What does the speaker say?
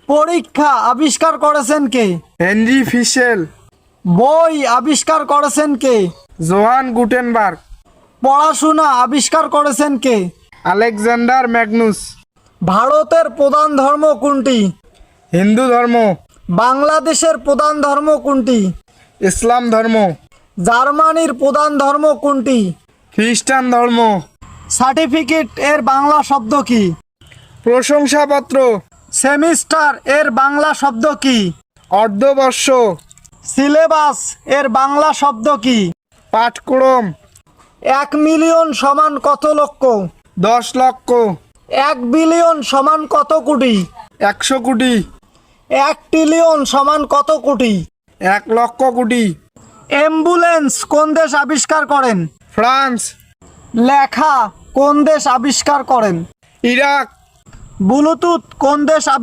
পরীক্ষা আবিষ্কার করেছেন কে? হেনরি ফিশেল। বই আবিষ্কার করেছেন কে? Johann Gutenberg. পড়াশোনা আবিষ্কার করেছেন কে? Alexander Magnus. ভারতের প্রধান ধর্ম কোনটি? হিন্দু ধর্ম। বাংলাদেশের প্রধান ধর্ম কোনটি? ইসলাম ধর্ম। জার্মানির প্রধান ধর্ম কোনটি? খ্রিস্টান ধর্ম। সার্টিফিকেট এর বাংলা শব্দ কি? প্রশংসাপত্র। সেমিস্টার এর বাংলা শব্দ কি? অর্ধবর্ষ। সিলেবাস এর বাংলা শব্দ কি? পাঠক্রম। 1 মিলিয়ন সমান কত লক্ষ? 10 লক্ষ। 1 বিলিয়ন সমান কত কোটি? 100 কোটি। 1 ট্রিলিয়ন সমান কত কোটি? 1 লক্ষ কোটি। অ্যাম্বুলেন্স কোন দেশ আবিষ্কার করেন? ফ্রান্স। লেখা কোন দেশ আবিষ্কার করেন? ইরাক। ব্লুটুথ কোন দেশ আবিষ্কার